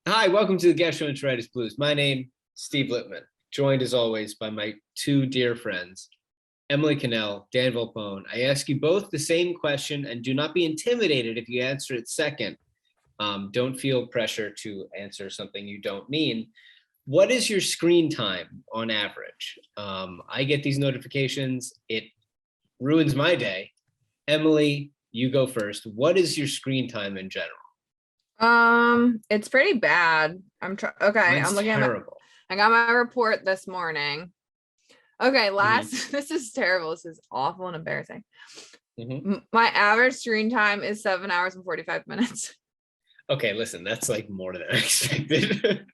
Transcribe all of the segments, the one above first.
Hi, welcome to the Gastroenteritis Blues. My name, Steve Lippman, joined as always by my two dear friends, Emily Cannell, Dan Volpone. I ask you both the same question, and do not be intimidated if you answer it second. Don't feel pressure to answer something you don't mean. What is your screen time on average? I get these notifications. It ruins my day. Emily, you go first. What is your screen time in general? It's pretty bad. Okay, Mine's I'm looking terrible. I got my report this morning. Okay, this is terrible. This is awful and embarrassing. My average screen time is 7 hours and 45 minutes. Okay, listen, that's like more than I expected.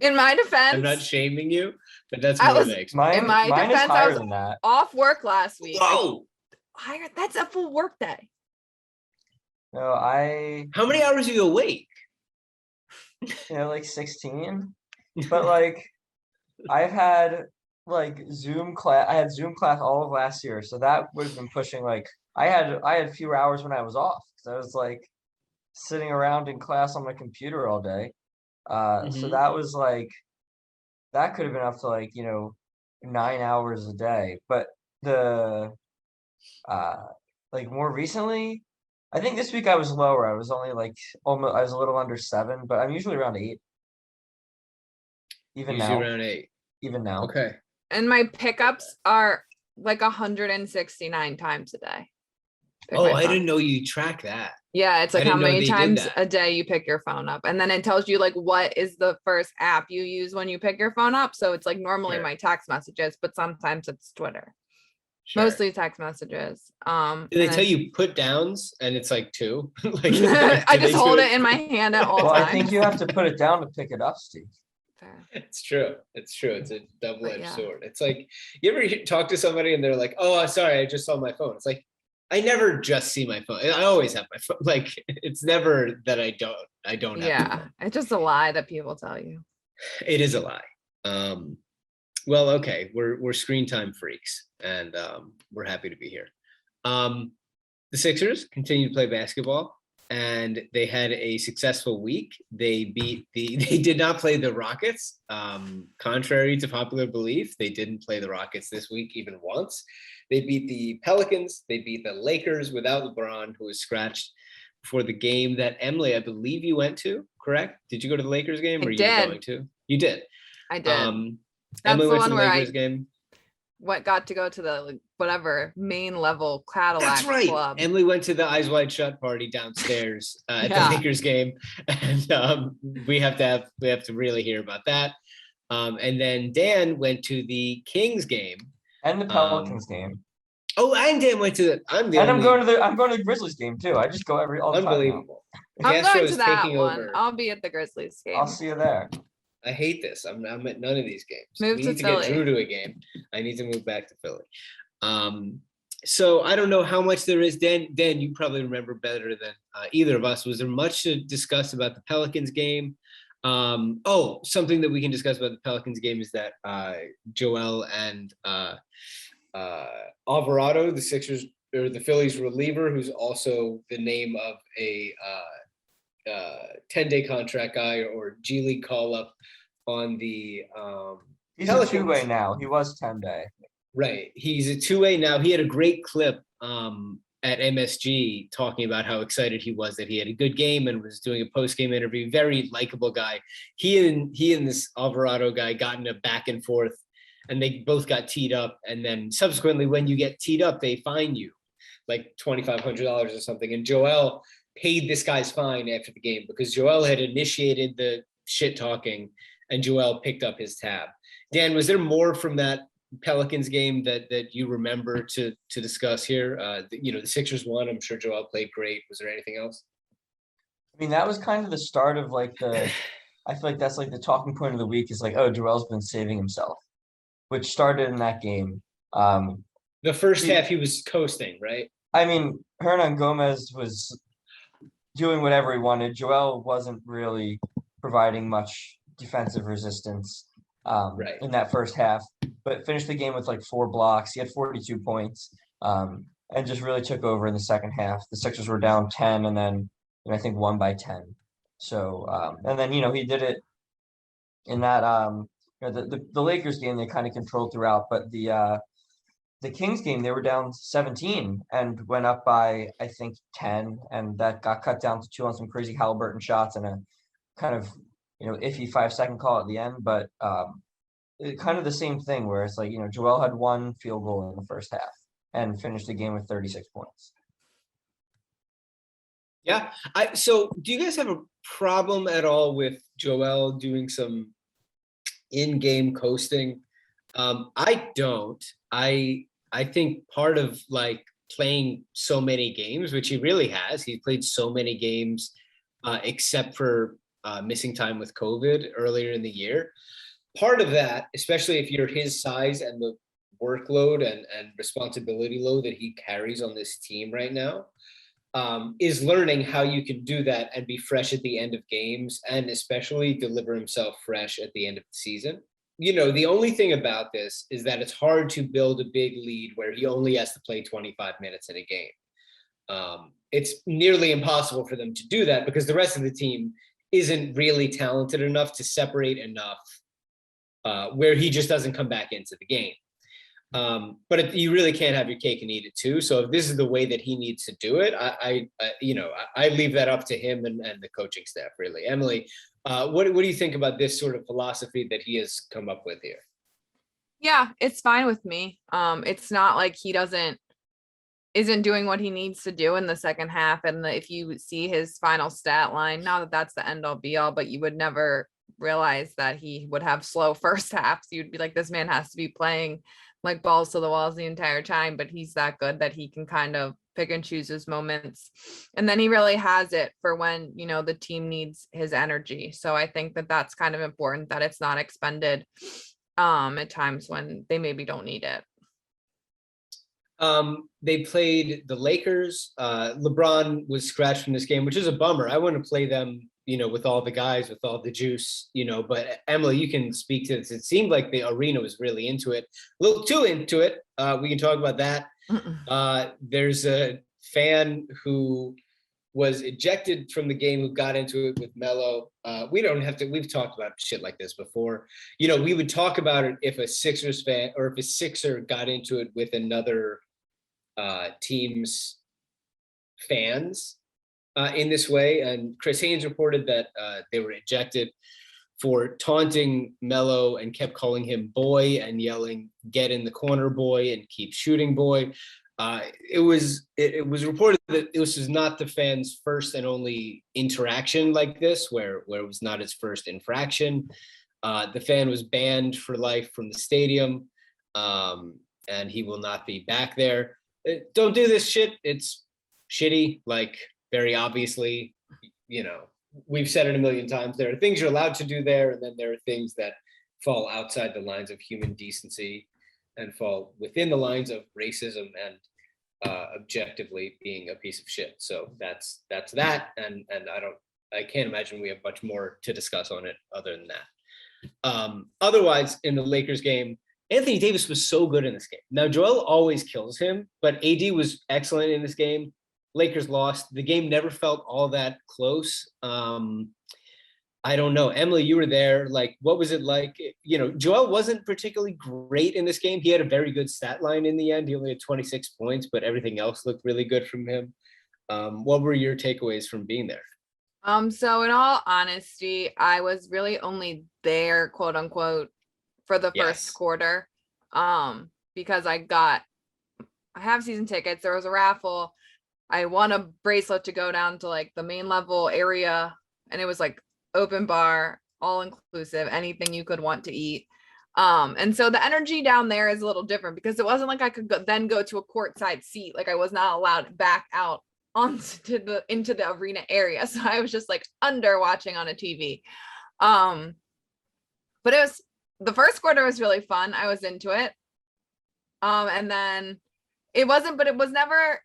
In my defense, I'm not shaming you, but that's more than I expected. In my mine defense, is higher I was than that. off work last week. Whoa! Higher? That's a full work day. No, How many hours are you awake? like 16. But like I've had like Zoom class. I had Zoom class all of last year, so that would have been pushing like I had fewer hours when I was off because I was like sitting around in class on my computer all day. So that was like that could have been up to like 9 hours a day. But the like more recently, I think this week I was lower. I was only like almost. I was a little under 7, but I'm usually around 8. Even Usually now. around 8. Even now. Okay. And my pickups are like 169 times a day. Oh, I didn't know you track that. Yeah, it's like how many times a day you pick your phone up. And then it tells you like what is the first app you use when you pick your phone up. So it's like normally my text messages, but sometimes it's Twitter. Sure. Mostly text messages. Do they tell you put downs and it's like 2? Like I just hold it in my hand at all times. I think you have to put it down to pick it up, Steve. Fair. It's true. It's a double-edged sword. It's like you ever talk to somebody and they're like, "Oh, sorry, I just saw my phone." It's like I never just see my phone. I always have my phone. Like it's never that I don't have my phone. It's just a lie that people tell you. It is a lie. Well, okay, we're screen time freaks, and we're happy to be here. The Sixers continue to play basketball, and they had a successful week. They did not play the Rockets, contrary to popular belief. They didn't play the Rockets this week even once. They beat the Pelicans. They beat the Lakers without LeBron, who was scratched before the game that Emily, I believe you went to, correct? Did you go to the Lakers game or you were going to? You did. I did. That's Emily went to the Lakers game. Got to go to the whatever main level Cadillac club. Emily went to the Eyes Wide Shut party downstairs at the Lakers game, and we have to really hear about that. And then Dan went to the Kings game and the Pelicans game. Oh, and Dan went to the. I'm going to the Grizzlies game too. I just go all the time. Unbelievable. I'm going to that one. I'll be at the Grizzlies game. I'll see you there. I hate this. I'm at none of these games. We need to get Drew to a game. I need to move back to Philly. So I don't know how much there is. Dan, you probably remember better than either of us. Was there much to discuss about the Pelicans game? Something that we can discuss about the Pelicans game is that Joel and Alvarado, the Sixers or the Phillies reliever, who's also the name of a 10-day contract guy or G League call-up on the he's Pelicans. A 2-way now. He was 10-day. Right. He's a 2-way now. He had a great clip at MSG talking about how excited he was that he had a good game and was doing a post-game interview. Very likable guy. He and this Alvarado guy got in a back and forth, and they both got teed up. And then subsequently, when you get teed up, they fine you like $2,500 or something. And Joel paid this guy's fine after the game because Joel had initiated the shit talking and Joel picked up his tab. Dan, was there more from that Pelicans game that you remember to discuss here? The Sixers won. I'm sure Joel played great. Was there anything else? I mean, that was kind of the start of like I feel like that's like the talking point of the week is like, oh, Joel's been saving himself, which started in that game. The first half he was coasting, right? I mean, Hernan Gomez was doing whatever he wanted. Joel wasn't really providing much defensive resistance in that first half, but finished the game with like 4 blocks. He had 42 points and just really took over in the second half. The Sixers were down 10 and then I think won by 10. So and then he did it in that the Lakers game they kind of controlled throughout, but the Kings game they were down 17 and went up by I think 10, and that got cut down to 2 on some crazy Haliburton shots and a kind of iffy 5-second call at the end, but kind of the same thing where it's like Joel had 1 field goal in the first half and finished the game with 36 points. Yeah. So do you guys have a problem at all with Joel doing some in-game coasting? I don't. I think part of like playing so many games, which he really has, he's played so many games, except for missing time with COVID earlier in the year. Part of that, especially if you're his size and the workload and responsibility load that he carries on this team right now, is learning how you can do that and be fresh at the end of games, and especially deliver himself fresh at the end of the season. The only thing about this is that it's hard to build a big lead where he only has to play 25 minutes in a game. It's nearly impossible for them to do that because the rest of the team isn't really talented enough to separate enough where he just doesn't come back into the game. But you really can't have your cake and eat it too. So if this is the way that he needs to do it, I leave that up to him and the coaching staff, really. Emily, what do you think about this sort of philosophy that he has come up with here? Yeah, it's fine with me. It's not like he isn't doing what he needs to do in the second half. And if you see his final stat line, not that that's the end all be all, but you would never realize that he would have slow first halves. You'd be like, this man has to be playing like balls to the walls the entire time, but he's that good that he can kind of pick and choose his moments. And then he really has it for when, the team needs his energy. So I think that that's kind of important, that it's not expended at times when they maybe don't need it. They played the Lakers. LeBron was scratched from this game, which is a bummer. I want to play them, with all the guys, with all the juice, but Emily, you can speak to this. It seemed like the arena was really into it, a little too into it. We can talk about that. There's a fan who was ejected from the game who got into it with Melo. We've talked about shit like this before. We would talk about it if a Sixers fan or if a Sixer got into it with another team's fans in this way. And Chris Haynes reported that they were ejected for taunting Melo and kept calling him boy and yelling, "Get in the corner, boy," and "Keep shooting, boy." It was reported that this was not the fan's first and only interaction like this, where it was not his first infraction. The fan was banned for life from the stadium, and he will not be back there. Don't do this shit. It's shitty. Like, very obviously, we've said it a million times. There are things you're allowed to do there, and then there are things that fall outside the lines of human decency and fall within the lines of racism and objectively being a piece of shit. So that's that. And I can't imagine we have much more to discuss on it other than that. Otherwise, in the Lakers game, Anthony Davis was so good in this game. Now, Joel always kills him, but AD was excellent in this game. Lakers lost. The game never felt all that close. I don't know. Emily, you were there. Like, what was it like? Joel wasn't particularly great in this game. He had a very good stat line in the end. He only had 26 points, but everything else looked really good from him. What were your takeaways from being there? So in all honesty, I was really only there, quote unquote, for the first quarter. Because I have season tickets. There was a raffle. I won a bracelet to go down to like the main level area, and it was like open bar, all inclusive, anything you could want to eat. And so the energy down there is a little different because it wasn't like I could go to a courtside seat. Like, I was not allowed back out into the arena area. So I was just like under watching on a TV. But the first quarter was really fun. I was into it. And then it was never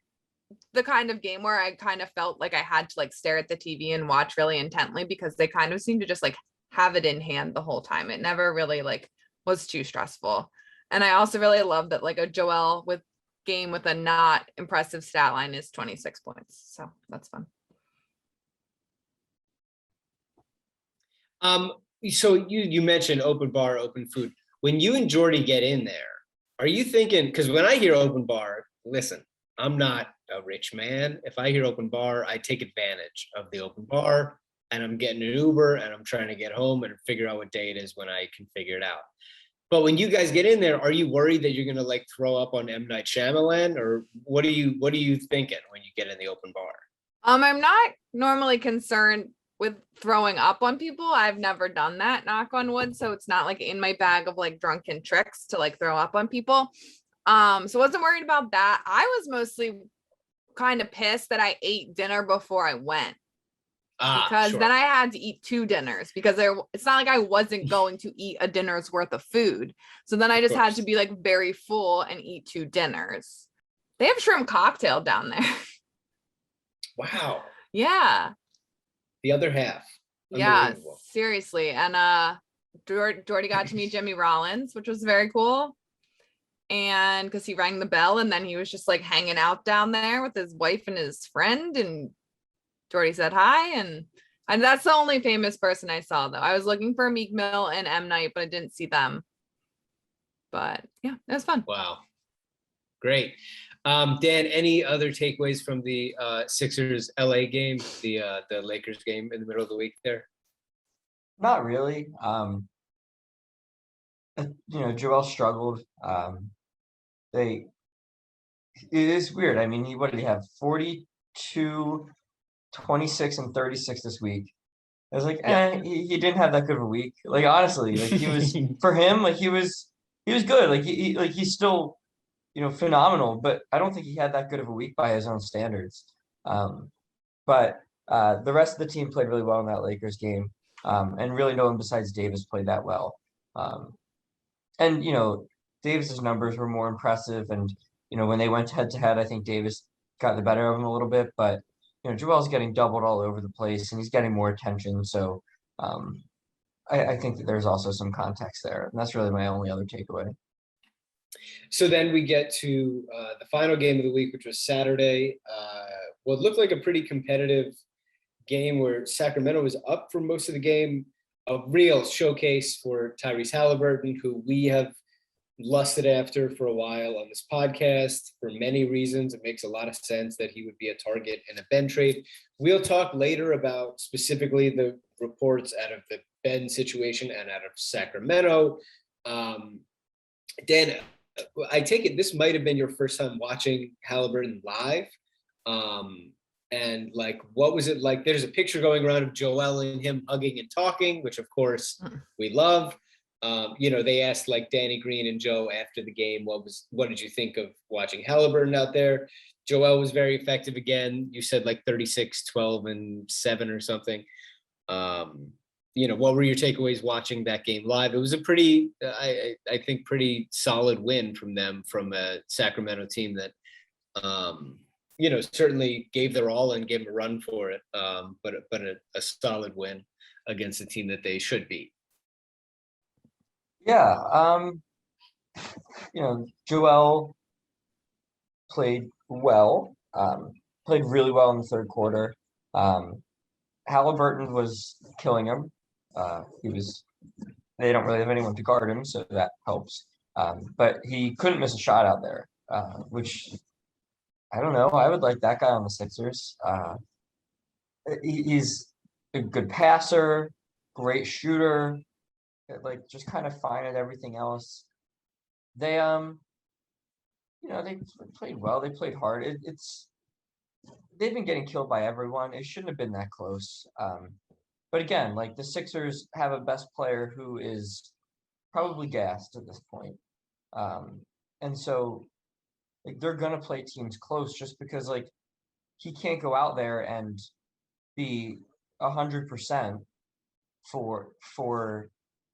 the kind of game where I kind of felt like I had to like stare at the TV and watch really intently, because they kind of seemed to just like have it in hand the whole time. It never really like was too stressful. And I also really love that like a Joel game with a not impressive stat line is 26 points. So that's fun. So you mentioned open bar, open food. When you and Jordy get in there, are you thinking, because when I hear open bar, listen, I'm not a rich man. If I hear open bar, I take advantage of the open bar, and I'm getting an Uber and I'm trying to get home and figure out what day it is when I can figure it out. But when you guys get in there, are you worried that you're gonna like throw up on M. Night Shyamalan, or what are you thinking when you get in the open bar? I'm not normally concerned with throwing up on people. I've never done that, knock on wood. So it's not like in my bag of like drunken tricks to like throw up on people. So wasn't worried about that. I was mostly kind of pissed that I ate dinner before I went. Because then I had to eat 2 dinners because it's not like I wasn't going to eat a dinner's worth of food. So then I just had to be like very full and eat 2 dinners. They have shrimp cocktail down there. Wow. Yeah. The other half. Yeah, seriously. And Jordy got to meet Jimmy Rollins, which was very cool. And because he rang the bell and then he was just like hanging out down there with his wife and his friend, and Jordy said hi, and that's the only famous person I saw though. I was looking for Meek Mill and M. Night, but I didn't see them. But yeah, it was fun. Wow. Great. Dan, any other takeaways from the Sixers LA game, the Lakers game in the middle of the week there? Not really. Joel struggled. It is weird. I mean, what did he have? 42, 26, and 36 this week. I was like, he didn't have that good of a week. Like, honestly, like he was for him, like he was good. Like he's still, phenomenal, but I don't think he had that good of a week by his own standards. But the rest of the team played really well in that Lakers game. And really no one besides Davis played that well. And Davis's numbers were more impressive, and when they went head to head, I think Davis got the better of him a little bit, but Joel's getting doubled all over the place and he's getting more attention. So I think that there's also some context there, and that's really my only other takeaway. So then we get to the final game of the week, which was Saturday. What looked like a pretty competitive game where Sacramento was up for most of the game. A real showcase for Tyrese Haliburton, who we have lusted after for a while on this podcast for many reasons. It makes a lot of sense that he would be a target in a Ben trade. We'll talk later about specifically the reports out of the Ben situation and out of Sacramento. Dan, I take it this might have been your first time watching Haliburton live. And like, what was it like? There's a picture going around of Joel and him hugging and talking, which of course we love. They asked like Danny Green and Joe after the game, what did you think of watching Haliburton out there? Joel was very effective again. You said like 36, 12, and 7 or something. What were your takeaways watching that game live? It was a pretty, I think, pretty solid win from them, from a Sacramento team that, certainly gave their all and gave them a run for it. But a solid win against a team that they should beat. Yeah. Joel played well, played really well in the third quarter. Haliburton was killing him. They don't really have anyone to guard him, so that helps. But he couldn't miss a shot out there, which I don't know. I would like that guy on the Sixers. He's a good passer, great shooter, like just kind of fine at everything else. They they played well. They played hard. They've been getting killed by everyone. It shouldn't have been that close. But again, like the Sixers have a best player who is probably gassed at this point. And so like they're gonna play teams close just because like he can't go out there and be 100% for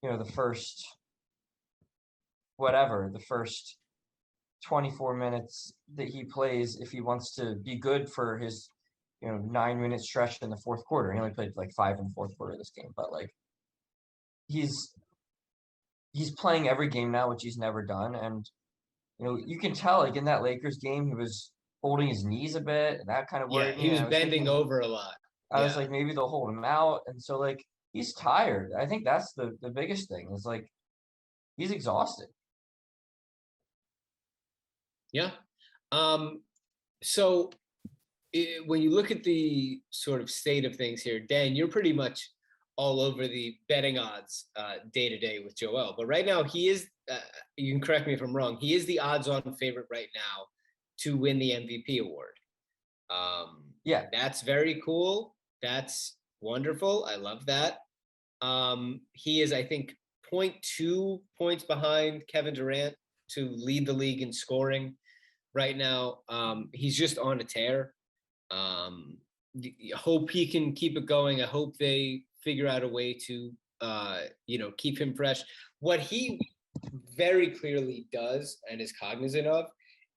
the first 24 minutes that he plays if he wants to be good for his 9-minute stretch in the fourth quarter. He only played like 5 in the fourth quarter of this game, but like he's playing every game now, which he's never done. And you can tell like in that Lakers game he was holding his knees a bit, and that kind of worried me. He was bending over a lot. I was like, maybe they'll hold him out. And so like he's tired. I think that's the biggest thing. Is like he's exhausted. Yeah. So when you look at the sort of state of things here, Dan, you're pretty much all over the betting odds day to day with Joel. But right now he is, you can correct me if I'm wrong, he is the odds on favorite right now to win the MVP award. Yeah, that's very cool. That's wonderful. I love that. He is, I think, 0.2 points behind Kevin Durant to lead the league in scoring right now. He's just on a tear. Hope he can keep it going. I hope they figure out a way to, keep him fresh. What he very clearly does and is cognizant of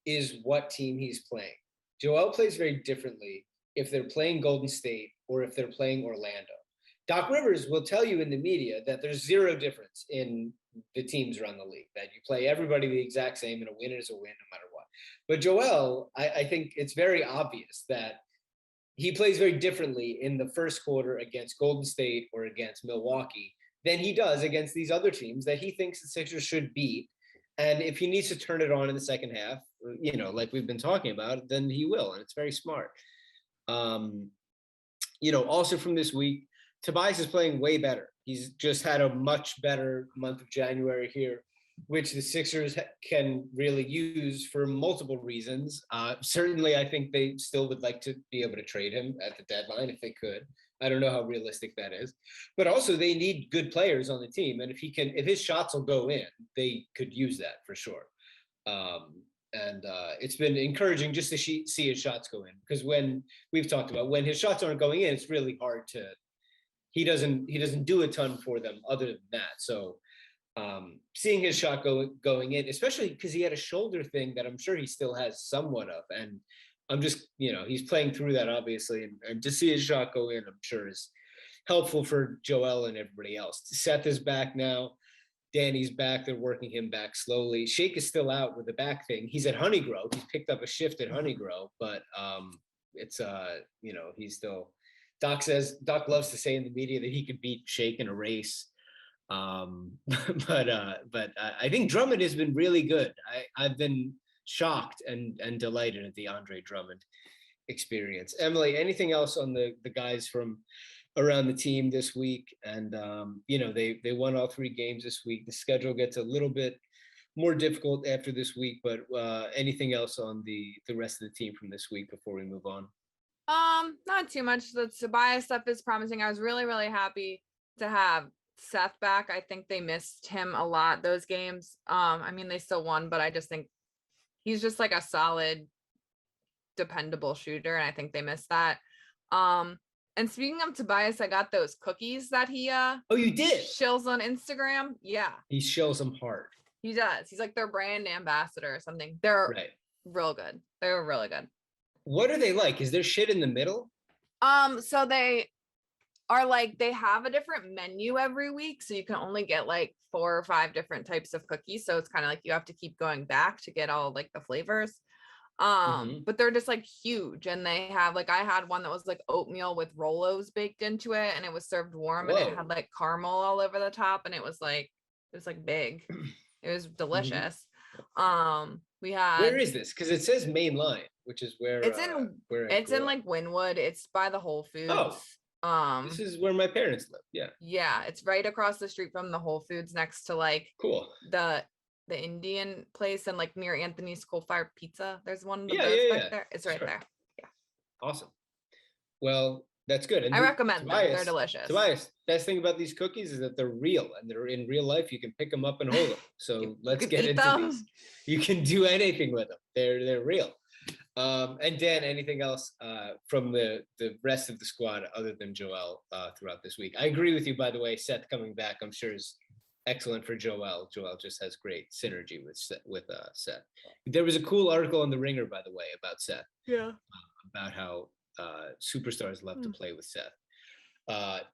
is what team he's playing. Joel plays very differently if they're playing Golden State or if they're playing Orlando. Doc Rivers will tell you in the media that there's zero difference in the teams around the league, that you play everybody the exact same and a win is a win no matter what. But Joel, I think it's very obvious that he plays very differently in the first quarter against Golden State or against Milwaukee than he does against these other teams that he thinks the Sixers should beat. And if he needs to turn it on in the second half, like we've been talking about, then he will, and it's very smart. Also from this week, Tobias is playing way better. He's just had a much better month of January here, which the Sixers can really use for multiple reasons. Certainly, I think they still would like to be able to trade him at the deadline if they could. I don't know how realistic that is, but also they need good players on the team. And if his shots will go in, they could use that for sure. It's been encouraging just to see his shots go in, because when we've talked about when his shots aren't going in, it's really hard to, he doesn't do a ton for them other than that. So seeing his shot going in, especially because he had a shoulder thing that I'm sure he still has somewhat of. And I'm just, he's playing through that obviously. And to see his shot go in, I'm sure is helpful for Joel and everybody else. Seth is back now. Danny's back. They're working him back slowly. Shake is still out with the back thing. He's at Honeygrow. He's picked up a shift at Honeygrow, but it's he's still. Doc loves to say in the media that he could beat Shake in a race. But I think Drummond has been really good. I've been shocked and delighted at the Andre Drummond experience. Emily, anything else on the guys from around the team this week? And they won all 3 games this week. The schedule gets a little bit more difficult after this week, but anything else on the rest of the team from this week before we move on? Not too much. The Tobias stuff is promising. I was really, really happy to have Seth back. I think they missed him a lot those games. They still won, but I just think he's just like a solid, dependable shooter, and I think they missed that. And speaking of Tobias, I got those cookies that he oh, you did? shills on Instagram. Yeah. He shills them hard. He does. He's like their brand ambassador or something. They're real good. They're really good. What are they like? Is there shit in the middle? So they are like, they have a different menu every week. So you can only get like 4 or 5 different types of cookies. So it's kind of like you have to keep going back to get all like the flavors. But they're just like huge. And they have like, I had one that was like oatmeal with Rolos baked into it, and it was served warm. Whoa. And it had like caramel all over the top. And it was like big. It was delicious. We had, where is this? Because it says Main Line, which is where it's in like Wynwood. It's by the Whole Foods. Oh, this is where my parents live. Yeah, it's right across the street from the Whole Foods, next to like the Indian place, and like near Anthony's Coal Fire Pizza. There's one of those back there. It's right there. Yeah. Awesome. Well, that's good. And I recommend them. They're delicious. Tobias, best thing about these cookies is that they're real, and they're in real life. You can pick them up and hold them. So let's get into these. You can do anything with them. They're real. And Dan, anything else from the rest of the squad other than Joel throughout this week? I agree with you, by the way. Seth coming back, I'm sure, is excellent for Joel. Joel just has great synergy with Seth. There was a cool article on The Ringer, by the way, about Seth. Yeah. About how superstars love to play with Seth.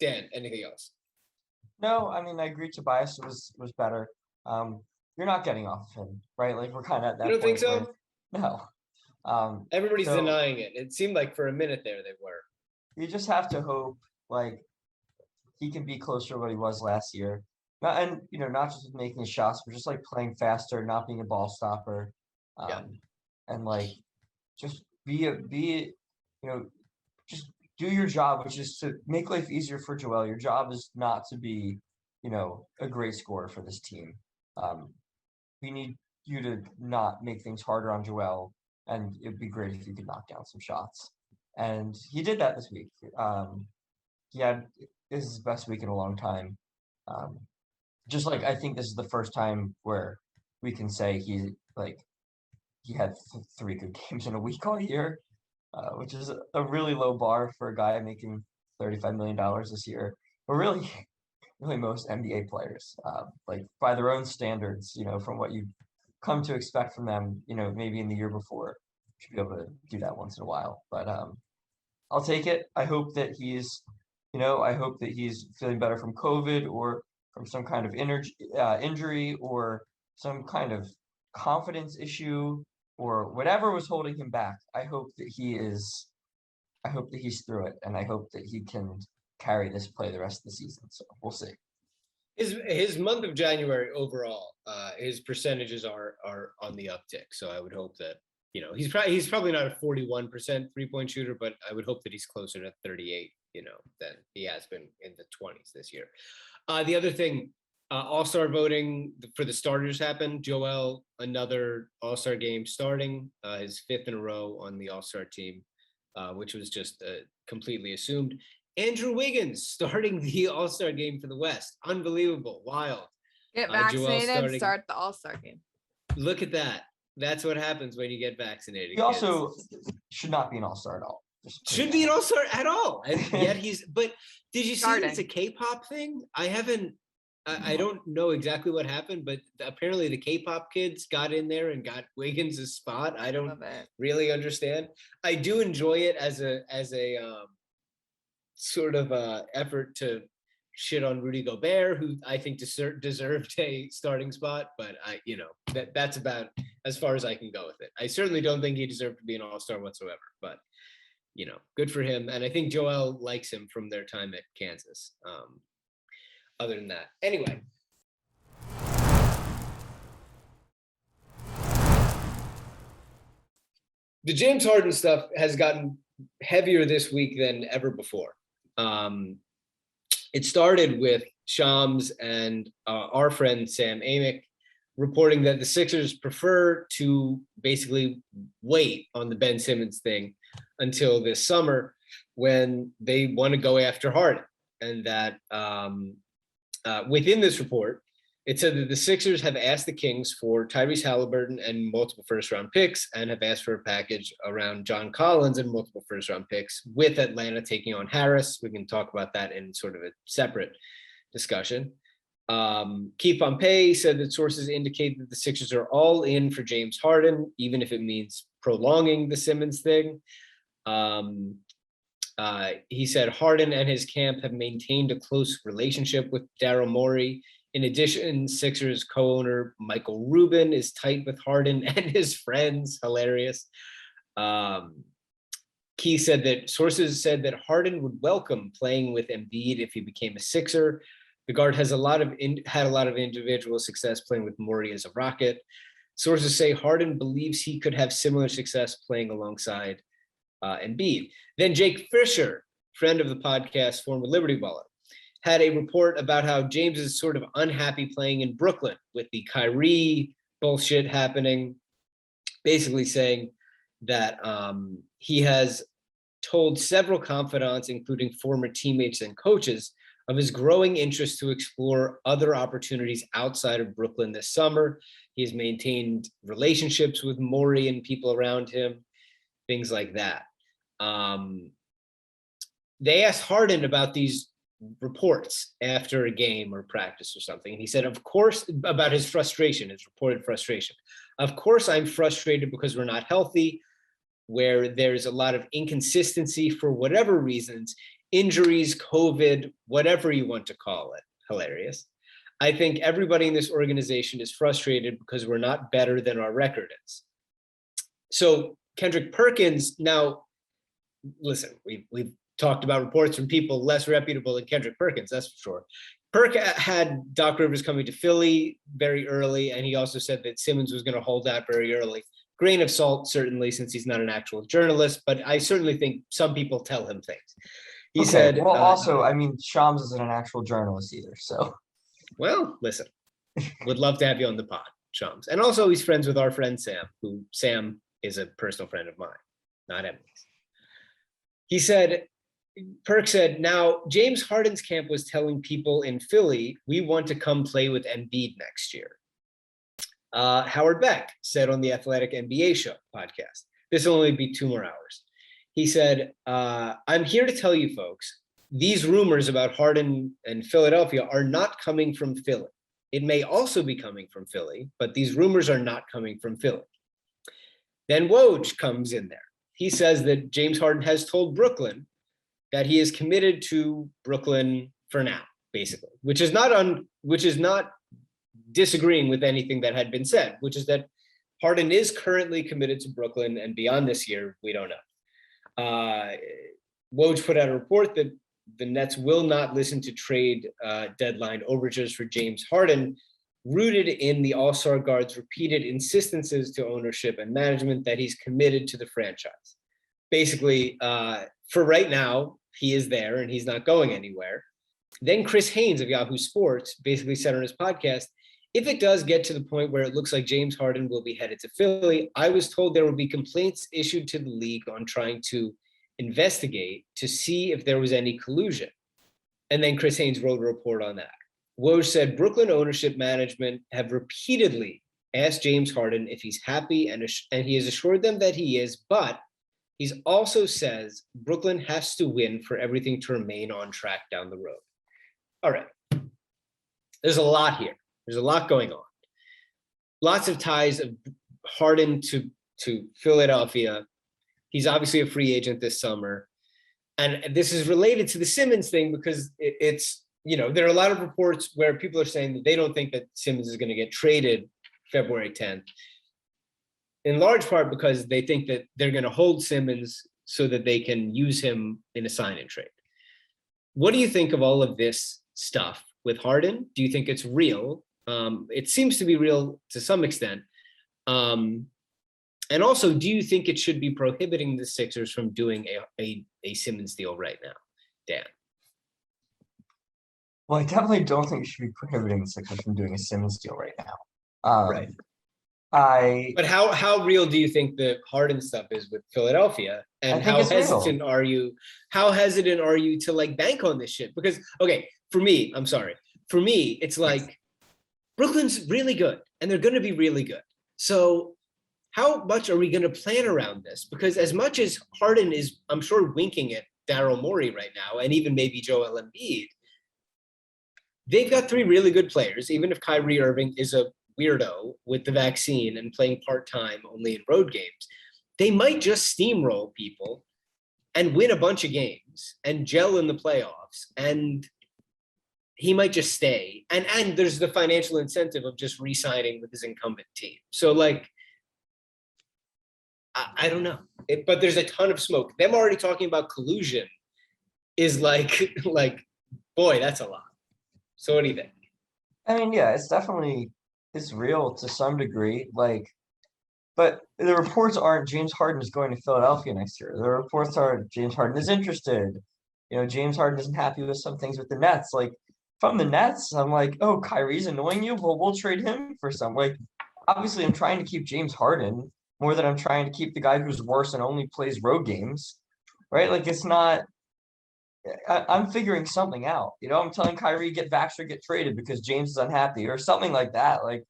Dan, anything else? No, I agree. Tobias was better. You're not getting off him, right? Like, we're kind of at that. You don't think so? No. Everybody's denying it. It seemed like for a minute there they were. You just have to hope, like, he can be closer to what he was last year. Not just with making shots, but just like playing faster, not being a ball stopper, and like just just do your job, which is to make life easier for Joel. Your job is not to be, a great scorer for this team. We need you to not make things harder on Joel, and it'd be great if you could knock down some shots. And he did that this week. This is his best week in a long time. Just like I think this is the first time where we can say he had 3 good games in a week all year, which is a really low bar for a guy making $35 million this year. But really most NBA players, by their own standards, from what you come to expect from them, maybe in the year before, should be able to do that once in a while. But I'll take it. I hope that he's feeling better from COVID or from some kind of injury or some kind of confidence issue or whatever was holding him back. I hope that he's through it, and I hope that he can carry this play the rest of the season. So we'll see. His month of January overall, his percentages are on the uptick. So I would hope that, he's probably not a 41% 3-point shooter, but I would hope that he's closer to 38, than he has been in the 20s this year. The other thing, All-Star voting for the starters happened. Joel, another All-Star game starting, his 5th in a row on the All-Star team, which was just completely assumed. Andrew Wiggins starting the All-Star game for the West. Unbelievable, wild. Get vaccinated, start the All-Star game. Look at that. That's what happens when you get vaccinated. He also should not be an All-Star at all. Should be an All-Star at all. And yet but did you see it's a K-pop thing? I don't know exactly what happened, but apparently the K-pop kids got in there and got Wiggins' spot. I don't really understand. I do enjoy it as a sort of effort to shit on Rudy Gobert, who I think deserved a starting spot, but that's about as far as I can go with it. I certainly don't think he deserved to be an All-Star whatsoever, but good for him. And I think Joel likes him from their time at Kansas. Other than that, anyway. The James Harden stuff has gotten heavier this week than ever before. It started with Shams and our friend Sam Amick reporting that the Sixers prefer to basically wait on the Ben Simmons thing until this summer when they want to go after Harden. And that within this report, it said that the Sixers have asked the Kings for Tyrese Haliburton and multiple first-round picks and have asked for a package around John Collins and multiple first-round picks, with Atlanta taking on Harris. We can talk about that in sort of a separate discussion. Keith Pompey said that sources indicate that the Sixers are all in for James Harden, even if it means prolonging the Simmons thing. He said Harden and his camp have maintained a close relationship with Daryl Morey. In addition, Sixers co-owner Michael Rubin is tight with Harden and his friends. Hilarious. Keith said that sources said that Harden would welcome playing with Embiid if he became a Sixer. The guard has had a lot of individual success playing with Morey as a Rocket. Sources say Harden believes he could have similar success playing alongside Embiid. Then Jake Fisher, friend of the podcast, former Liberty Baller, had a report about how James is sort of unhappy playing in Brooklyn with the Kyrie bullshit happening, basically saying that he has told several confidants, including former teammates and coaches, of his growing interest to explore other opportunities outside of Brooklyn this summer. He has maintained relationships with Morey and people around him, things like that. They asked Harden about these reports after a game or practice or something. And he said, of course, about his frustration, his reported frustration. Of course, I'm frustrated because we're not healthy, where there's a lot of inconsistency for whatever reasons, injuries, COVID, whatever you want to call it. Hilarious. I think everybody in this organization is frustrated because we're not better than our record is. So Kendrick Perkins, now, listen, we've talked about reports from people less reputable than Kendrick Perkins, that's for sure. Perk had Doc Rivers coming to Philly very early, and he also said that Simmons was going to hold out very early. Grain of salt, certainly, since he's not an actual journalist, but I certainly think some people tell him things. He said, well, also, I mean, Shams isn't an actual journalist either, so. Well, listen, would love to have you on the pod, Shams. And also he's friends with our friend Sam, who Sam is a personal friend of mine, not Emily's. He said, Perk said, now James Harden's camp was telling people in Philly, we want to come play with Embiid next year. Howard Beck said on the Athletic NBA Show podcast, this will only be 2 more hours. He said, I'm here to tell you folks, these rumors about Harden and Philadelphia are not coming from Philly. It may also be coming from Philly, but these rumors are not coming from Philly. Then Woj comes in there. He says that James Harden has told Brooklyn that he is committed to Brooklyn for now, basically, which is not disagreeing with anything that had been said, which is that Harden is currently committed to Brooklyn, and beyond this year, we don't know. Woj put out a report that the Nets will not listen to trade deadline overtures for James Harden, rooted in the All-Star guard's repeated insistences to ownership and management that he's committed to the franchise. Basically, for right now, he is there and he's not going anywhere. Then Chris Haynes of Yahoo Sports basically said on his podcast, if it does get to the point where it looks like James Harden will be headed to Philly, I was told there will be complaints issued to the league on trying to investigate to see if there was any collusion. And then Chris Haynes wrote a report on that. Woj said Brooklyn ownership management have repeatedly asked James Harden if he's happy, and he has assured them that he is, but he also says Brooklyn has to win for everything to remain on track down the road. All right. There's a lot here. There's a lot going on. Lots of ties of Harden to Philadelphia. He's obviously a free agent this summer. And this is related to the Simmons thing because it's, there are a lot of reports where people are saying that they don't think that Simmons is going to get traded February 10th. In large part because they think that they're going to hold Simmons so that they can use him in a sign and trade. What do you think of all of this stuff with Harden? Do you think it's real? It seems to be real to some extent. And also, do you think it should be prohibiting the Sixers from doing a Simmons deal right now, Dan? Well, I definitely don't think it should be prohibiting the Sixers from doing a Simmons deal right now. Right. But how real do you think the Harden stuff is with Philadelphia, and how hesitant are you to like bank on this shit? Because for me, it's like Brooklyn's really good and they're going to be really good. So how much are we going to plan around this? Because as much as Harden is, I'm sure, winking at Daryl Morey right now, and even maybe Joel Embiid, they've got 3 really good players. Even if Kyrie Irving is a weirdo with the vaccine and playing part-time only in road games, they might just steamroll people and win a bunch of games and gel in the playoffs, and he might just stay. And there's the financial incentive of just re-signing with his incumbent team. So like, I don't know, but there's a ton of smoke. Them already talking about collusion is like, boy, that's a lot. So what do you think? I mean, yeah, it's real to some degree, but the reports aren't James Harden is going to Philadelphia next year. The reports are James Harden is interested. James Harden isn't happy with some things with the Nets. Like, from the Nets, I'm like, oh, Kyrie's annoying you? Well, we'll trade him for some. Like, obviously, I'm trying to keep James Harden more than I'm trying to keep the guy who's worse and only plays road games, right? Like, it's not. I'm figuring something out. I'm telling Kyrie get vaxxed or get traded because James is unhappy or something like that. Like,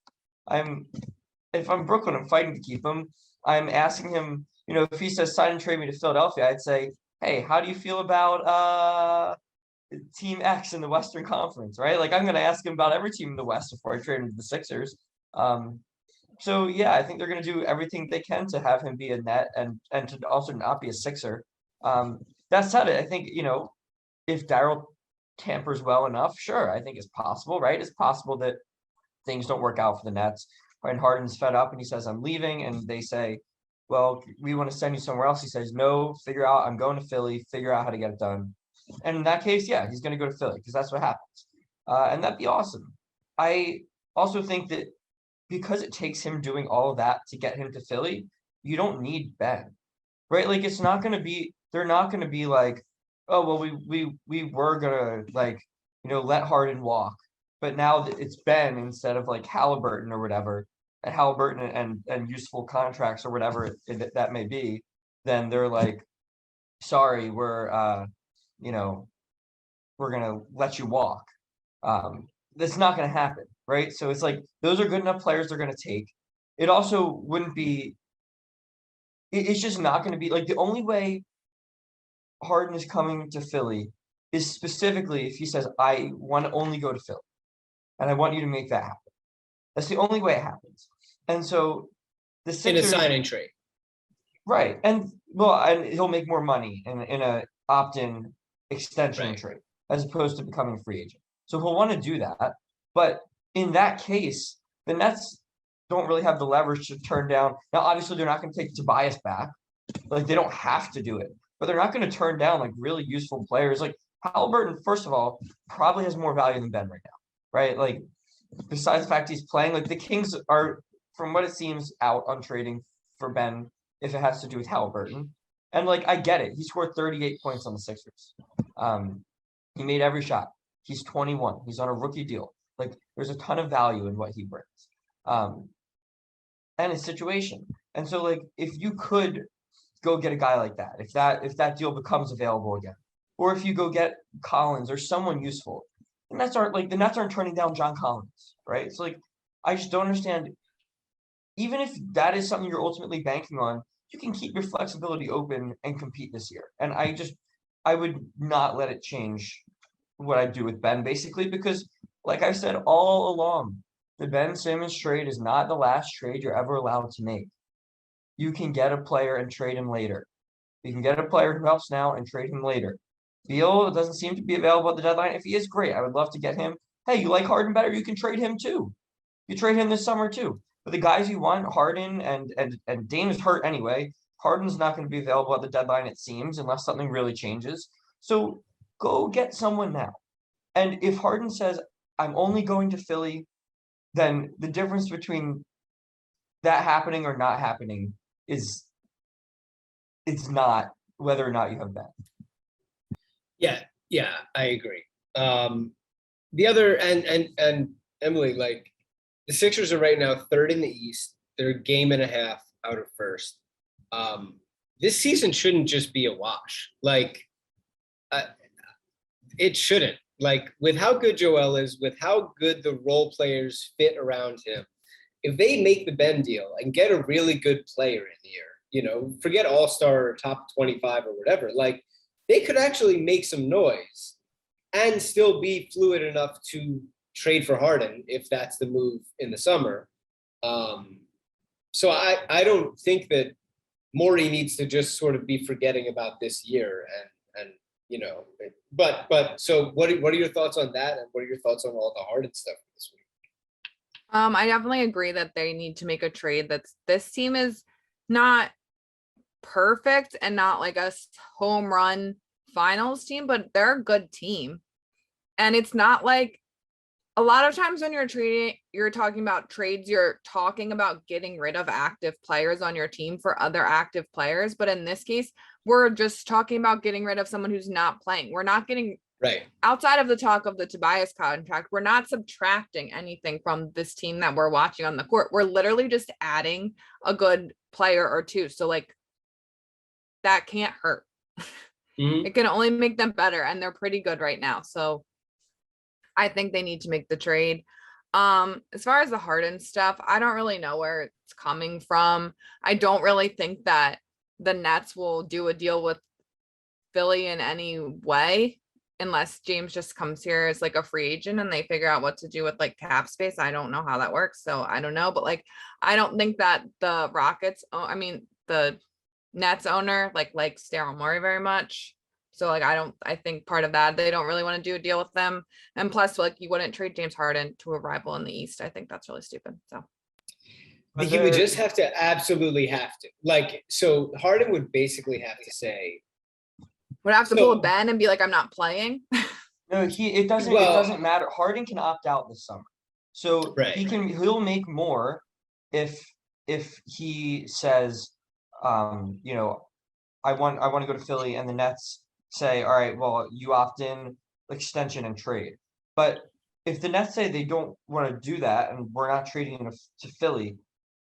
if I'm Brooklyn, I'm fighting to keep him. I'm asking him, if he says sign and trade me to Philadelphia, I'd say, hey, how do you feel about Team X in the Western Conference, right? Like, I'm going to ask him about every team in the West before I trade him to the Sixers. So yeah, I think they're going to do everything they can to have him be a Net and to also not be a Sixer. That said, I think, if Daryl tampers well enough, sure, I think it's possible, right? It's possible that things don't work out for the Nets. When Harden's fed up and he says, I'm leaving, and they say, well, we want to send you somewhere else. He says, no, I'm going to Philly, figure out how to get it done. And in that case, yeah, he's going to go to Philly because that's what happens. And that'd be awesome. I also think that because it takes him doing all of that to get him to Philly, you don't need Ben, right? Like it's not going to be, they're not going to be like, oh, well, we were going to like, let Harden walk. But now that it's Ben instead of like Haliburton or whatever, and Haliburton and useful contracts or whatever that may be, then they're like, sorry, we're gonna let you walk. That's not gonna happen, right? So it's like those are good enough players they're gonna take. It also wouldn't be. It's just not gonna be like the only way Harden is coming to Philly is specifically if he says, I want to only go to Philly, and I want you to make that happen. That's the only way it happens. And so the Sixers, in a signing trade. Right. And he'll make more money in a opt-in extension trade as opposed to becoming a free agent. So he'll want to do that. But in that case, the Nets don't really have the leverage to turn down. Now, obviously, they're not going to take Tobias back. Like, they don't have to do it. But they're not going to turn down, like, really useful players. Like, Haliburton, first of all, probably has more value than Ben right now, right? Like, besides the fact he's playing, like, the Kings are, from what it seems, out on trading for Ben if it has to do with Haliburton. And like I get it. He scored 38 points on the Sixers. He made every shot. He's 21. He's on a rookie deal. Like there's a ton of value in what he brings. And his situation. And so like if you could go get a guy like that, if that deal becomes available again, or if you go get Collins or someone useful, the Nets aren't turning down John Collins, right? It's like I just don't understand. Even if that is something you're ultimately banking on, you can keep your flexibility open and compete this year. And I would not let it change what I do with Ben, basically, because like I said all along, the Ben Simmons trade is not the last trade you're ever allowed to make. You can get a player and trade him later. You can get a player who helps now and trade him later. Beal doesn't seem to be available at the deadline. If he is, great. I would love to get him. Hey, you like Harden better? You can trade him too. You trade him this summer too. But the guys you want, Harden and Dame is hurt anyway. Harden's not going to be available at the deadline, it seems, unless something really changes. So go get someone now. And if Harden says, I'm only going to Philly, then the difference between that happening or not happening is it's not whether or not you have Ben. Yeah, I agree. The other and Emily, like the Sixers are right now third in the East. They're a game and a half out of first. This season shouldn't just be a wash. Like, it shouldn't. Like, with how good Joel is, with how good the role players fit around him, if they make the Ben deal and get a really good player in here, forget all-star or top 25 or whatever, like, they could actually make some noise and still be fluid enough to trade for Harden if that's the move in the summer. So I don't think that Morey needs to just sort of be forgetting about this year and but so what are your thoughts on that, and what are your thoughts on all the Harden stuff this week? I definitely agree that they need to make a trade. This team is not perfect and not like a home run finals team, but they're a good team. And it's not like a lot of times when you're talking about trades, you're talking about getting rid of active players on your team for other active players. But in this case, we're just talking about getting rid of someone who's not playing. We're not getting outside of the talk of the Tobias contract. We're not subtracting anything from this team that we're watching on the court. We're literally just adding a good player or two. So like that can't hurt. It can only make them better, and they're pretty good right now. So I think they need to make the trade. As far as the Harden stuff, I don't really know where it's coming from. I don't really think that the Nets will do a deal with Philly in any way unless James just comes here as like a free agent and they figure out what to do with like cap space. I don't know how that works. So I don't know, but like, I don't think that the the Nets owner likes Daryl Morey very much. So like, I think part of that, they don't really want to do a deal with them. And plus, like, you wouldn't trade James Harden to a rival in the East. I think that's really stupid. So He would just have to absolutely have to. Like, so Harden would basically have to say, would have to pull a Ben and be like, I'm not playing. No, it doesn't matter. Harden can opt out this summer. So he'll make more if he says, you know, I want to go to Philly, and the Nets say, all right, well, you opt in, extension and trade. But if the Nets say they don't want to do that and we're not trading to Philly,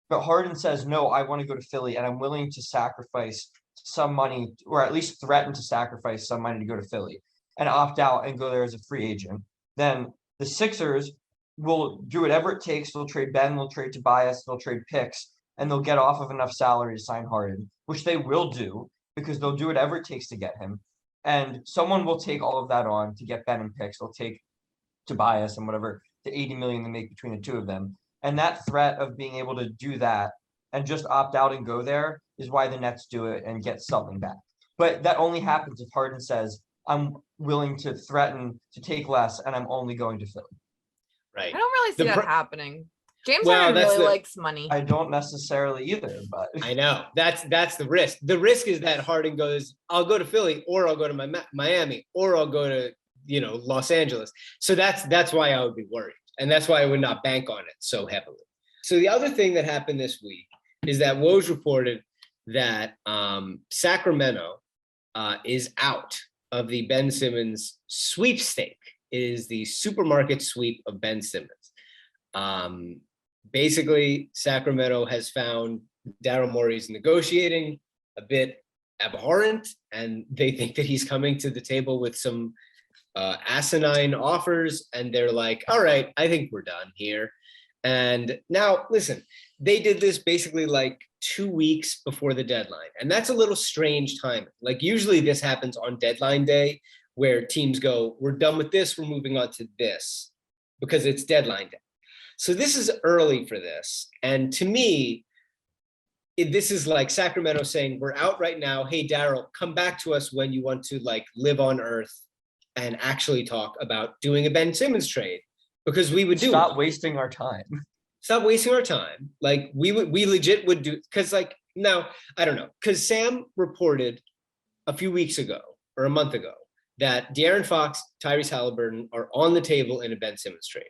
but Harden says, no, I want to go to Philly and I'm willing to sacrifice some money, or at least threaten to sacrifice some money to go to Philly and opt out and go there as a free agent, then the Sixers will do whatever it takes. They'll trade Ben, they'll trade Tobias, they'll trade picks, and they'll get off of enough salary to sign Harden, which they will do because they'll do whatever it takes to get him. And someone will take all of that on to get Ben and picks. They'll take Tobias and whatever the $80 million they make between the two of them. And that threat of being able to do that and just opt out and go there is why the Nets do it and get something back. But that only happens if Harden says, I'm willing to threaten to take less and I'm only going to Philly. Right. I don't really see that happening. James Harden really likes money. I don't necessarily either, but I know that's the risk. The risk is that Harden goes, I'll go to Philly, or I'll go to Miami, or I'll go to, you know, Los Angeles. So that's why I would be worried. And that's why I would not bank on it so heavily. So the other thing that happened this week is that Woj reported that Sacramento is out of the Ben Simmons sweepstake. It is the supermarket sweep of Ben Simmons. Basically, Sacramento has found Daryl Morey's negotiating a bit abhorrent, and they think that he's coming to the table with some asinine offers, and they're like, all right, I think we're done here. And now, listen, they did this basically like 2 weeks before the deadline, and that's a little strange timing. Like usually this happens on deadline day where teams go, we're done with this, we're moving on to this, because it's deadline day. So this is early for this. And to me, this is like Sacramento saying, we're out right now. Hey, Daryl, come back to us when you want to like live on earth and actually talk about doing a Ben Simmons trade, because we would do Stop it. wasting our time. Stop wasting our time. Like we legit would do, because like now, I don't know, because Sam reported a few weeks ago or a month ago that De'Aaron Fox, Tyrese Haliburton are on the table in a Ben Simmons trade.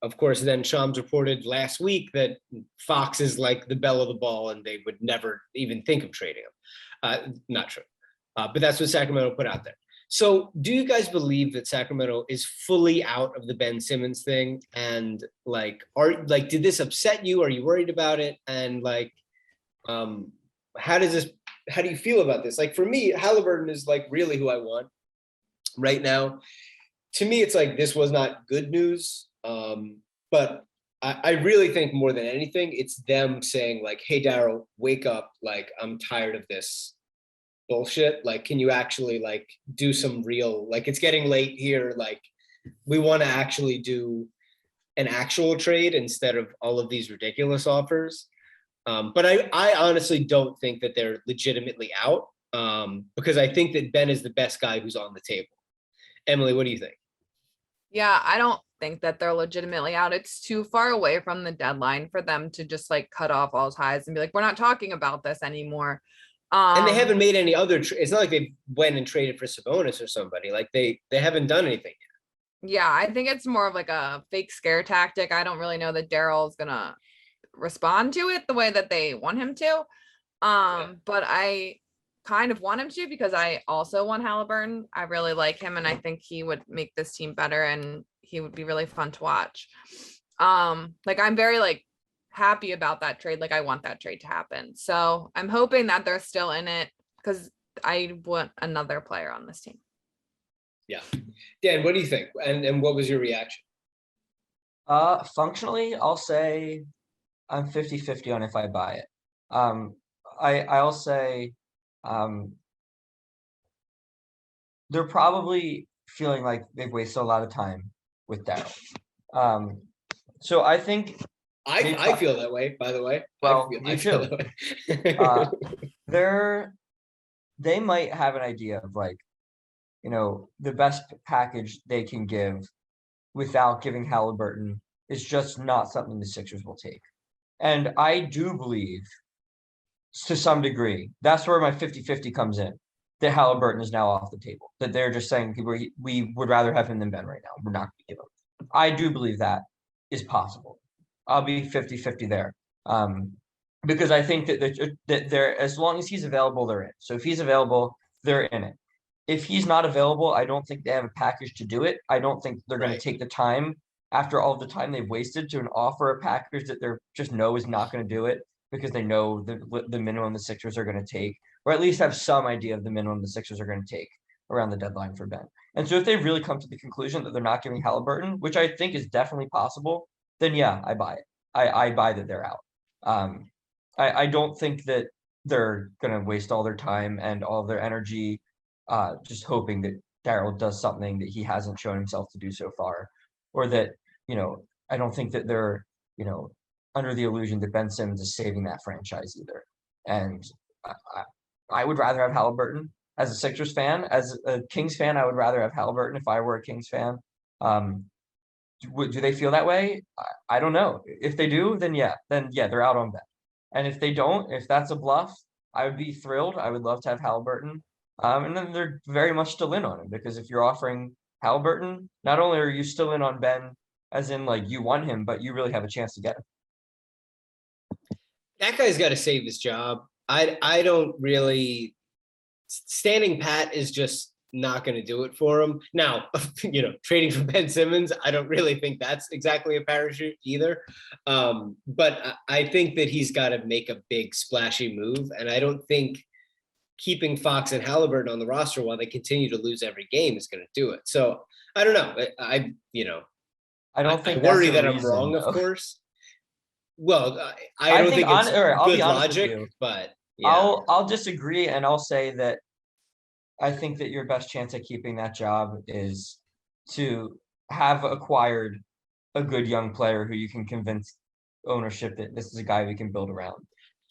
Of course, then Shams reported last week that Fox is like the belle of the ball and they would never even think of trading him. Not true, but that's what Sacramento put out there. So do you guys believe that Sacramento is fully out of the Ben Simmons thing? And like, did this upset you? Are you worried about it? And like, how do you feel about this? Like for me, Haliburton is like really who I want right now. To me, it's like, this was not good news. But I really think more than anything, it's them saying like, hey, Daryl, wake up. Like, I'm tired of this bullshit. Like, can you actually like do some real, like it's getting late here. Like we want to actually do an actual trade instead of all of these ridiculous offers. But I honestly don't think that they're legitimately out, because I think that Ben is the best guy who's on the table. Emily, what do you think? Yeah, I don't think that they're legitimately out. It's too far away from the deadline for them to just like cut off all ties and be like, we're not talking about this anymore. And they haven't made any other, it's not like they went and traded for Sabonis or somebody. Like they haven't done anything yet. Yeah, I think it's more of like a fake scare tactic. I don't really know that Daryl is gonna respond to it the way that they want him to. But I kind of want him to, because I also want Haliburton. I really like him and I think he would make this team better and he would be really fun to watch. Like I'm very like happy about that trade. Like I want that trade to happen. So I'm hoping that they're still in it, because I want another player on this team. Yeah. Dan, what do you think? And what was your reaction? Functionally, I'll say I'm 50-50 on if I buy it. I'll say they're probably feeling like they've wasted a lot of time with Daryl. So I think I feel that way, by the way. Well, I feel that way. They might have an idea of like, you know, the best package they can give without giving Haliburton is just not something the Sixers will take. And I do believe, to some degree, that's where my 50-50 comes in, that Haliburton is now off the table. That they're just saying we would rather have him than Ben right now. We're not going to give him. I do believe that is possible. I'll be 50-50 there. Because I think that they're, as long as he's available, they're in. So if he's available, they're in it. If he's not available, I don't think they have a package to do it. I don't think they're going to take the time, after all the time they've wasted, to offer a package that they're just know is not going to do it, because they know the minimum the Sixers are going to take, or at least have some idea of the minimum the Sixers are going to take around the deadline for Ben. And so if they really come to the conclusion that they're not giving Haliburton, which I think is definitely possible, then yeah, I buy it. I buy that they're out. I don't think that they're going to waste all their time and all their energy just hoping that Daryl does something that he hasn't shown himself to do so far, or that, I don't think that they're, under the illusion that Ben Simmons is saving that franchise either. And I would rather have Haliburton as a Sixers fan. As a Kings fan, I would rather have Haliburton if I were a Kings fan. Do they feel that way? I don't know. If they do, then yeah, they're out on Ben. And if they don't, if that's a bluff, I would be thrilled. I would love to have Haliburton. And then they're very much still in on him, because if you're offering Haliburton, not only are you still in on Ben, as in like you want him, but you really have a chance to get him. That guy's got to save his job. I don't really, standing pat is just not going to do it for him. Now, trading for Ben Simmons, I don't really think that's exactly a parachute either. But I think that he's got to make a big splashy move. And I don't think keeping Fox and Haliburton on the roster while they continue to lose every game is going to do it. So I don't know. I don't think I worry that I'm wrong, though. Of course. Well, I don't think it's good logic, but yeah. I'll disagree, and I'll say that I think that your best chance at keeping that job is to have acquired a good young player who you can convince ownership that this is a guy we can build around.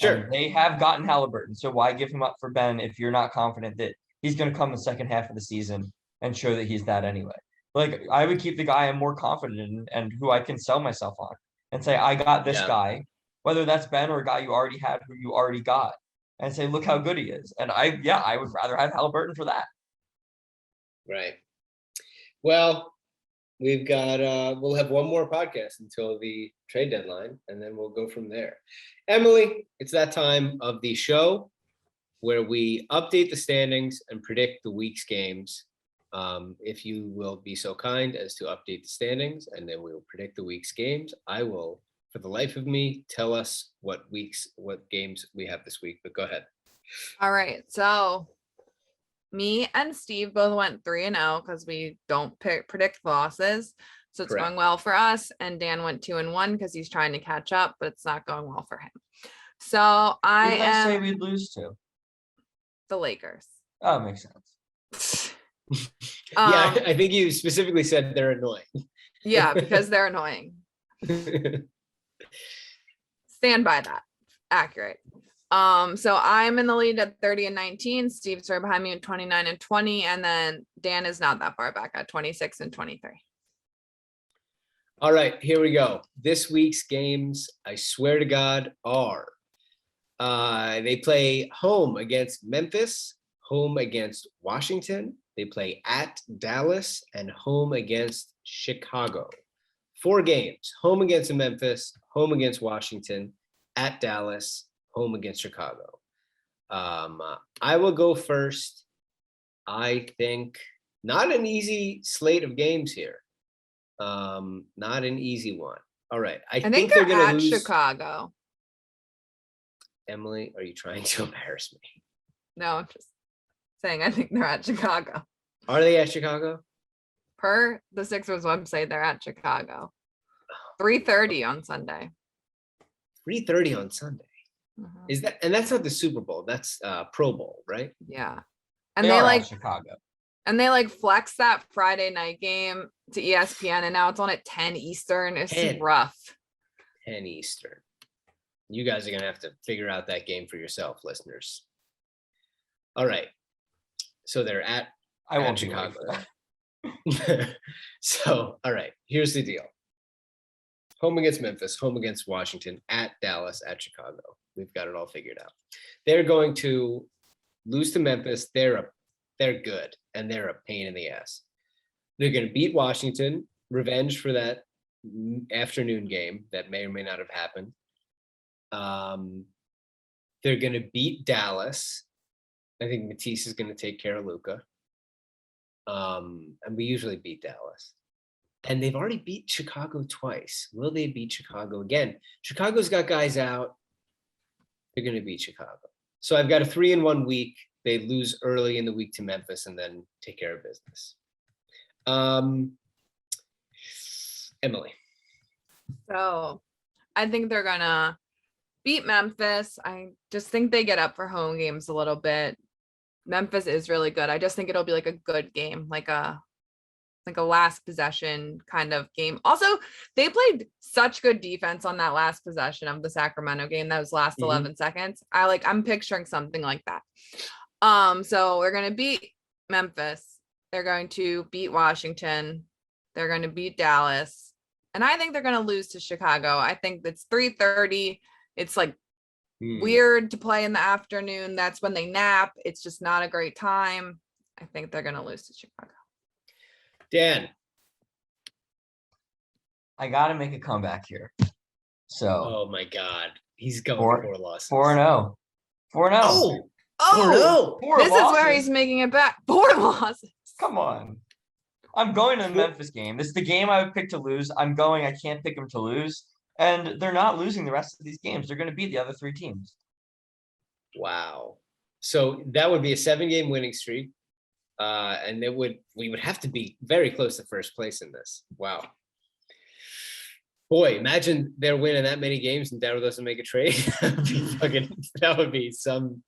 Sure. And they have gotten Haliburton, so why give him up for Ben if you're not confident that he's going to come the second half of the season and show that he's that anyway? Like, I would keep the guy I'm more confident in and who I can sell myself on, and say, I got this guy, whether that's Ben or a guy you already had who you already got, and say, look how good he is. And I would rather have Haliburton for that. Right. Well, we've got, we'll have one more podcast until the trade deadline, and then we'll go from there. Emily, it's that time of the show where we update the standings and predict the week's games. If you will be so kind as to update the standings, and then we will predict the week's games. I will, for the life of me, tell us what games we have this week, but go ahead. All right. So me and Steve both went 3-0 because we don't predict losses. So it's going well for us. And Dan went 2-1 because he's trying to catch up, but it's not going well for him. So I say we'd lose to the Lakers. Oh, makes sense. Yeah, I think you specifically said they're annoying. Yeah, because they're annoying. Stand by that. Accurate. So I'm in the lead at 30-19. Steve's right behind me at 29-20, and then Dan is not that far back at 26-23. All right, here we go. This week's games, I swear to God, are they play home against Memphis, home against Washington. They play at Dallas and home against Chicago. 4 games: home against Memphis, home against Washington, at Dallas, home against Chicago. I will go first. I think not an easy slate of games here. Not an easy one. All right. I think they're going to lose. Chicago. Emily, are you trying to embarrass me? No, I'm just saying I think they're at Chicago. Are they at Chicago? Per the Sixers website, they're at Chicago. 3:30 on Sunday. 3:30 on Sunday. Mm-hmm. Is that, and that's not the Super Bowl, that's Pro Bowl, right? Yeah. And they like Chicago. And they like flex that Friday night game to ESPN, and now it's on at 10 Eastern. It's rough. 10 Eastern. You guys are going to have to figure out that game for yourself, listeners. All right. So they're at Chicago. So, all right. Here's the deal. home against Memphis, home against Washington, at Dallas, at Chicago. We've got it all figured out. They're going to lose to Memphis. They're good, and they're a pain in the ass. They're going to beat Washington, revenge for that afternoon game that may or may not have happened. They're going to beat Dallas. I think Matisse is going to take care of Luka. And we usually beat Dallas. And they've already beat Chicago twice. Will they beat Chicago again? Chicago's got guys out. They're going to beat Chicago. So I've got a 3-1 week. They lose early in the week to Memphis and then take care of business. Emily. So I think they're going to beat Memphis. I just think they get up for home games a little bit. Memphis is really good. I just think it'll be like a good game, like a last possession kind of game. Also, they played such good defense on that last possession of the Sacramento game. That was last 11 seconds. I'm picturing something like that. So we're going to beat Memphis. They're going to beat Washington. They're going to beat Dallas. And I think they're going to lose to Chicago. I think it's 3:30. It's like weird to play in the afternoon. That's when they nap. It's just not a great time. I think they're going to lose to Chicago. Dan. I got to make a comeback here. So. Oh my God. He's going 4 losses. 4-0. 4-0. Oh, 4 this losses. is where he's making it back. 4 losses. Come on. I'm going to the Memphis game. This is the game I would pick to lose. I'm going. I can't pick them to lose. And they're not losing the rest of these games. They're going to beat the other 3 teams. Wow. So that would be a 7-game winning streak. And we would have to be very close to first place in this. Wow. Boy, imagine they're winning that many games and Daryl doesn't make a trade. That would be some.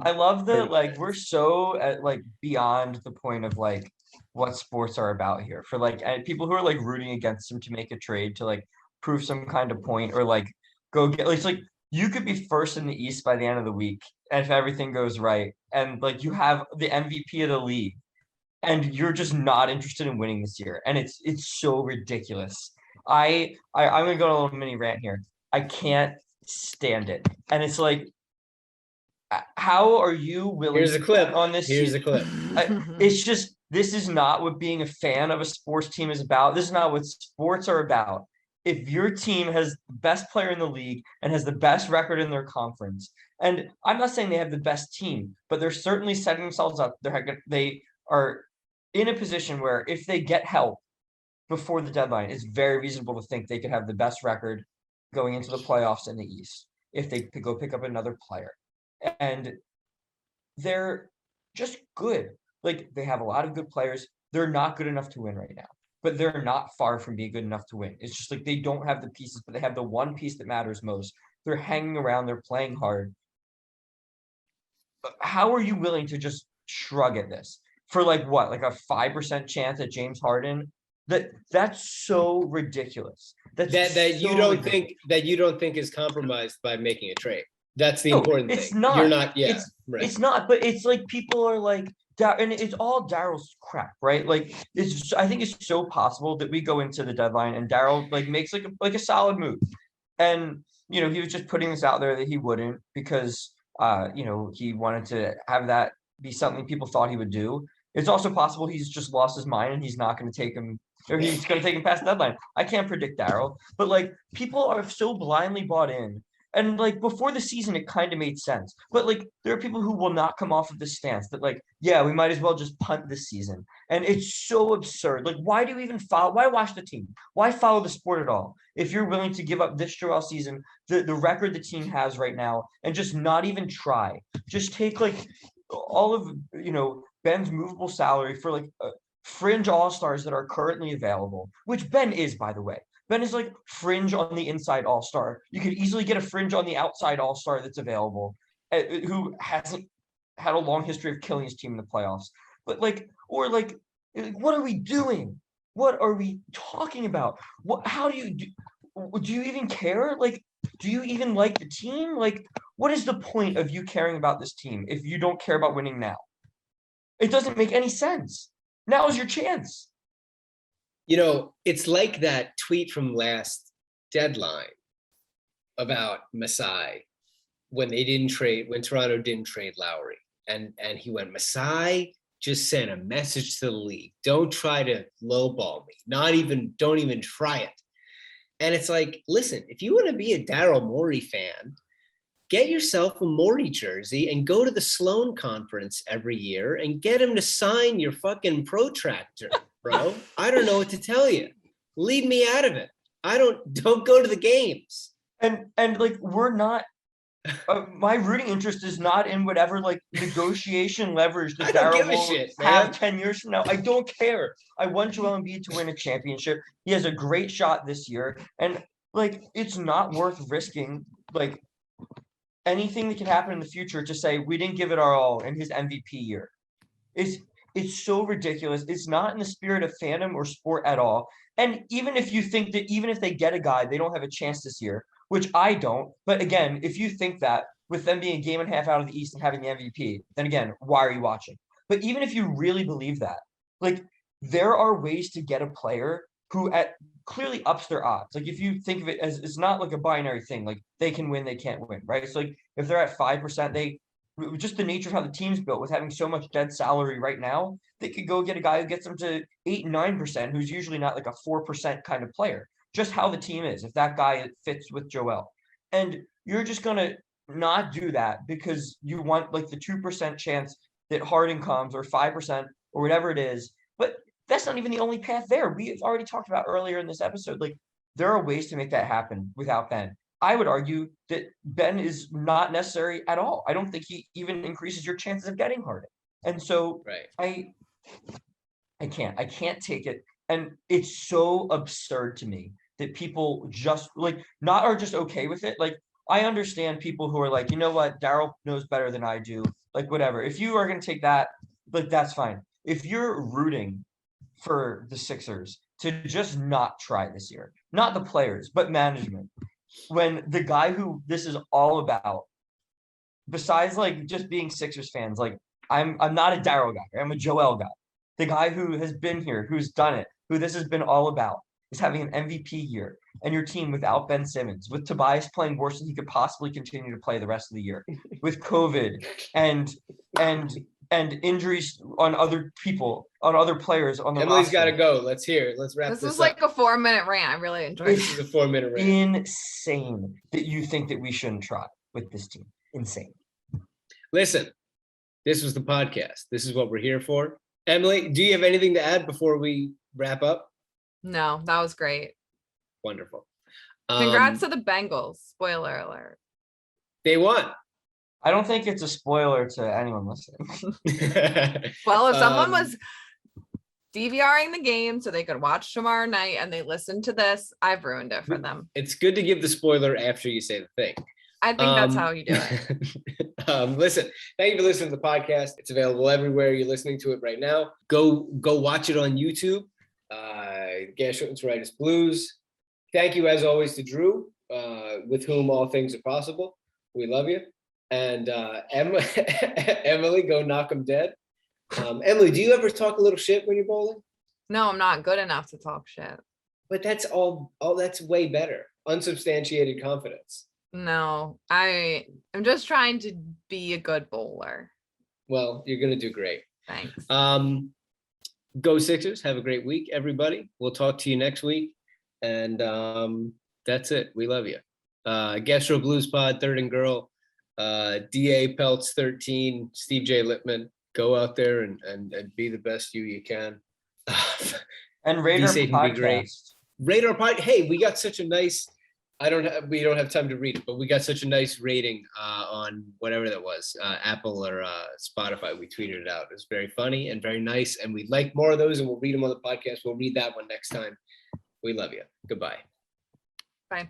I love that. Like, we're so beyond the point of like what sports are about here for and people who are like rooting against him to make a trade to like prove some kind of point or like go get. It's like you could be first in the East by the end of the week, and if everything goes right, and like you have the MVP of the league, and you're just not interested in winning this year, and it's so ridiculous. I'm gonna go on a little mini rant here. I can't stand it, and it's like, how are you willing? Here's a clip on this. Here's a clip. It's just this is not what being a fan of a sports team is about. This is not what sports are about. If your team has the best player in the league and has the best record in their conference, and I'm not saying they have the best team, but they're certainly setting themselves up. They are in a position where if they get help before the deadline, it's very reasonable to think they could have the best record going into the playoffs in the East if they could go pick up another player. And they're just good. Like, they have a lot of good players. They're not good enough to win right now, but they're not far from being good enough to win. It's just like they don't have the pieces, but they have the one piece that matters most. They're hanging around. They're playing hard. But how are you willing to just shrug at this for like what? Like a 5% chance at James Harden? That's so ridiculous. That you don't think is compromised by making a trade. That's the important thing. It's not. You're not. Yeah, right. It's not. But it's like people are like, and it's all Daryl's crap, right? Like, I think it's so possible that we go into the deadline and Daryl like makes like a solid move, and he was just putting this out there that he wouldn't because he wanted to have that be something people thought he would do. It's also possible he's just lost his mind and he's not going to take him. Or he's going to take him past the deadline. I can't predict Daryl, but like people are so blindly bought in, and like before the season, it kind of made sense. But like there are people who will not come off of this stance that like, yeah, we might as well just punt this season, and it's so absurd. Like, why do you even follow? Why watch the team? Why follow the sport at all? If you're willing to give up this Joel season, the record the team has right now, and just not even try, just take like all of Ben's movable salary for like. Fringe all-stars that are currently available, which Ben is, by the way. Ben is like fringe on the inside all-star. You could easily get a fringe on the outside all-star that's available, who hasn't had a long history of killing his team in the playoffs. But like, or like, what are we doing? What are we talking about? How do you even care? Like, do you even like the team? Like, what is the point of you caring about this team if you don't care about winning now? It doesn't make any sense. Now is your chance. It's like that tweet from last deadline about Masai when Toronto didn't trade Lowry. And he went, Masai just sent a message to the league. Don't try to lowball me. Don't even try it. And it's like, listen, if you want to be a Daryl Morey fan, get yourself a Morey jersey and go to the Sloan conference every year and get him to sign your fucking protractor, bro. I don't know what to tell you. Leave me out of it. Don't go to the games. And like, we're not, my rooting interest is not in whatever like negotiation leverage that Daryl will have 10 years from now. I don't care. I want Joel Embiid to win a championship. He has a great shot this year. And like, it's not worth risking like anything that can happen in the future to say we didn't give it our all in his MVP year. It's so ridiculous. It's not in the spirit of fandom or sport at all. And even if you think that even if they get a guy, they don't have a chance this year, which I don't. But again, if you think that with them being a game and a half out of the East and having the MVP, then again, why are you watching? But even if you really believe that, like, there are ways to get a player who clearly ups their odds. Like, if you think of it as, it's not like a binary thing, like they can win, they can't win, right? So like if they're at 5%, just the nature of how the team's built with having so much dead salary right now, they could go get a guy who gets them to 8-9%, who's usually not like a 4% kind of player. Just how the team is, if that guy fits with Joel. And you're just going to not do that because you want like the 2% chance that Harden comes or 5% or whatever it is. But that's not even the only path there. We've already talked about earlier in this episode, like there are ways to make that happen without Ben. I would argue that Ben is not necessary at all. I don't think he even increases your chances of getting Harden. And so I can't take it. And it's so absurd to me that people just like are just okay with it. Like, I understand people who are like, you know what, Daryl knows better than I do. Like, whatever. If you are going to take that, like, that's fine. If you're rooting for the Sixers to just not try this year, not the players, but management, when the guy who this is all about, besides like just being Sixers fans, like I'm not a Daryl guy. I'm a Joel guy. The guy who has been here, who's done it, who this has been all about, is having an MVP year, and your team without Ben Simmons, with Tobias playing worse than he could possibly continue to play the rest of the year, with COVID and injuries on other people, on other players on the Emily's roster. got to go. Let's hear it. Let's wrap this up. This was like a 4-minute rant. I really enjoyed it. This is a 4-minute rant. Insane that you think that we shouldn't try with this team. Insane. Listen, this was the podcast. This is what we're here for. Emily, do you have anything to add before we wrap up? No, that was great. Wonderful. Congrats to the Bengals. Spoiler alert. They won. I don't think it's a spoiler to anyone listening. Well, if someone was DVRing the game so they could watch tomorrow night and they listened to this, I've ruined it for them. It's good to give the spoiler after you say the thing. I think that's how you do it. Listen, thank you for listening to the podcast. It's available everywhere you're listening to it right now. Go watch it on YouTube. Gastroenteritis Blues. Thank you as always to Drew, with whom all things are possible. We love you. And Emily, go knock them dead. Emily, do you ever talk a little shit when you're bowling? No, I'm not good enough to talk shit. But that's all that's way better. Unsubstantiated confidence. No, I'm just trying to be a good bowler. Well, you're going to do great. Thanks. Go Sixers. Have a great week, everybody. We'll talk to you next week. And that's it. We love you. Gastro Blues Pod, Third and Girl, DA Peltz 13, Steve J. Lippman. Go out there and be the best you can. And rate our podcast. Be great. Rate our podcast. Hey, we got such a nice, we don't have time to read it, but we got such a nice rating on whatever that was, Apple or Spotify. We tweeted it out. It was very funny and very nice. And we'd like more of those, and we'll read them on the podcast. We'll read that one next time. We love you. Goodbye. Bye.